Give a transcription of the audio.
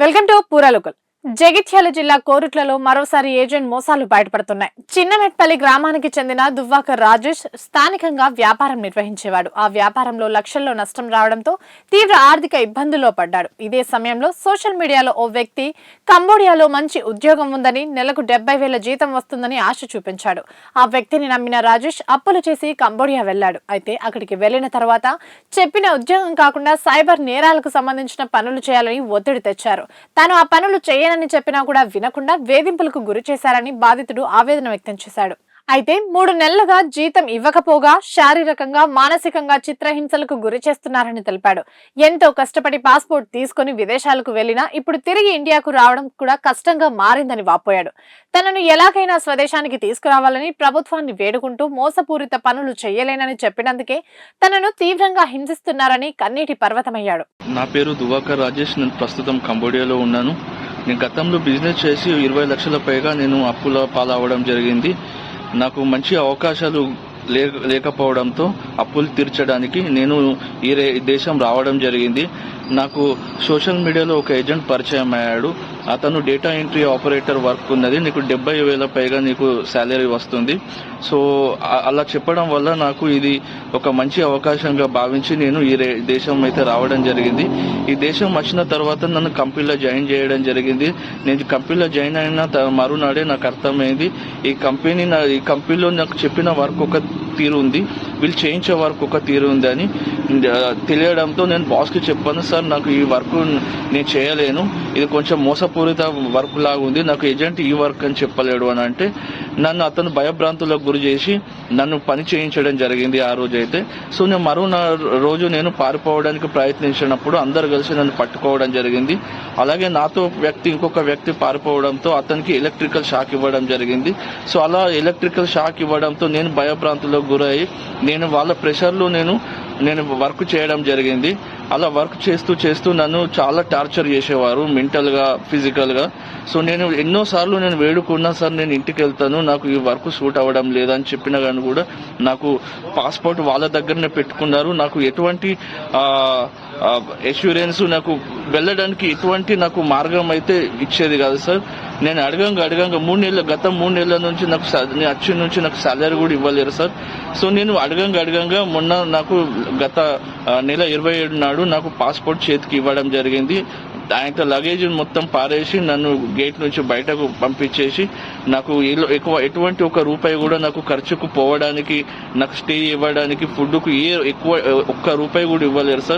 Welcome to పూరాలోకల్. Jagtial జిల్లా కోరుట్లలో మరోసారి agent మోసాలు బయటపడుతున్నాయి. చిన్నమెట్పల్లి గ్రామానికి చెందిన దువ్వాక రాజేష్ స్థానికంగా వ్యాపారం నిర్వహించేవాడు. ఆ వ్యాపారంలో లక్షల్లో నష్టం రావడంతో తీవ్ర ఆర్థిక ఇబ్బందుల్లో పడ్డాడు. ఇదే సమయంలో సోషల్ మీడియాలో ఓ వ్యక్తి కంబోడియాలో మంచి ఉద్యోగం ఉందని, నెలకు 70,000 జీతం వస్తుందని ఆశ చూపించాడు. ఆ వ్యక్తిని నమ్మిన రాజేష్ అప్పులు చేసి కంబోడియా వెళ్లాడు. అయితే అక్కడికి వెళ్లిన తర్వాత చెప్పిన ఉద్యోగం కాకుండా సైబర్ నేరాలకు సంబంధించిన పనులు చేయాలని ఒత్తిడి తెచ్చారు. తాను ఆ పనులు చేయనని చెప్పినా కూడా వినకుండా వేధింపులకు గురి చేశారని బాధితుడు ఆవేదన వ్యక్తం చేశాడు. అయితే 3 నెలలుగా జీతం ఇవ్వకపోగా శారీరకంగా, మానసికంగా చిత్రహింసలకు గురి చేస్తున్నారని తెలిపాడు. ఎంతో కష్టపడి పాస్పోర్ట్ తీసుకుని విదేశాలకు వెళ్లినా ఇప్పుడు తిరిగి ఇండియాకు రావడం కూడా కష్టంగా మారిందని వాపోయాడు. తనను ఎలాగైనా స్వదేశానికి తీసుకురావాలని ప్రభుత్వాన్ని వేడుకుంటూ మోసపూరిత పనులు చేయలేనని చెప్పినందుకే తనను తీవ్రంగా హింసిస్తున్నారని కన్నీటి పర్వతమయ్యాడు. నా పేరు దువ్వాక రాజేష్. నేను ప్రస్తుతం కంబోడియాలో ఉన్నాను. నేను గతంలో బిజినెస్ చేసి 20 లక్షల పైగా నేను అప్పుల పాలవడం జరిగింది. నాకు మంచి అవకాశాలు లేకపోవడంతో అప్పులు తీర్చడానికి నేను ఈ దేశం రావడం జరిగింది. నాకు సోషల్ మీడియాలో ఒక ఏజెంట్ పరిచయం అయ్యాడు. అతను డేటా ఎంట్రీ ఆపరేటర్ వర్క్ ఉన్నది, నీకు 70,000 పైగా నీకు శాలరీ వస్తుంది. సో అలా చెప్పడం వల్ల నాకు ఇది ఒక మంచి అవకాశంగా భావించి నేను ఈ దేశం అయితే రావడం జరిగింది. ఈ దేశం వచ్చిన తర్వాత నన్ను కంపెనీలో జాయిన్ చేయడం జరిగింది. నేను కంపెనీలో జాయిన్ అయిన మరునాడే నాకు అర్థమైంది ఈ కంపెనీలో నాకు చెప్పిన వర్క్ ఒక తీరు ఉంది, వీళ్ళు చేయించే వర్క్ ఒక తీరు ఉంది అని తెలియడంతో నేను బాస్కి చెప్పాను, సార్ నాకు ఈ వర్క్ నేను చేయలేను, ఇది కొంచెం మోసపూరిత వర్క్ లాగా ఉంది, నాకు ఏజెంట్ ఈ వర్క్ అని చెప్పలేడు అని అంటే నన్ను అతను భయభ్రాంతులకు గురి చేసి నన్ను పని చేయించడం జరిగింది ఆ రోజు అయితే. సో నేను రోజు నేను పారిపోవడానికి ప్రయత్నించినప్పుడు అందరు కలిసి నన్ను పట్టుకోవడం జరిగింది. అలాగే నాతో ఇంకొక వ్యక్తి పారిపోవడంతో అతనికి ఎలక్ట్రికల్ షాక్ ఇవ్వడం జరిగింది. సో అలా ఎలక్ట్రికల్ షాక్ ఇవ్వడంతో నేను భయభ్రాంతులకు గురయ్యి నేను వాళ్ళ ప్రెషర్లో నేను వర్క్ చేయడం జరిగింది. అలా వర్క్ చేస్తూ నన్ను చాలా టార్చర్ చేసేవారు, మెంటల్ గా, ఫిజికల్ గా. సో నేను ఎన్నోసార్లు నేను వేడుకున్నా, సార్ నేను ఇంటికి వెళ్తాను, నాకు ఈ వర్క్ సూట్ అవ్వడం లేదని చెప్పినా కానీ కూడా నాకు పాస్పోర్ట్ వాళ్ళ దగ్గరనే పెట్టుకున్నారు. నాకు ఎటువంటి అష్యూరెన్స్, నాకు వెళ్ళడానికి ఎటువంటి నాకు మార్గం అయితే ఇచ్చేది కాదు సార్. నేను అడగంగా గత 3 నెలల నుంచి నాకు సాలరీ కూడా ఇవ్వలేరు సార్. సో నేను అడగంగా మొన్న నాకు గత నెల 27 నాడు నాకు పాస్పోర్ట్ చేతికి ఇవ్వడం జరిగింది. ఆయన లగేజ్ మొత్తం పారేసి నన్ను గేట్ నుంచి బయటకు పంపించేసి నాకు ఎటువంటి ఒక రూపాయి కూడా నాకు ఖర్చుకు పోవడానికి, నాకు స్టే ఇవ్వడానికి, ఫుడ్కు ఒక్క రూపాయి కూడా ఇవ్వలేరు సార్.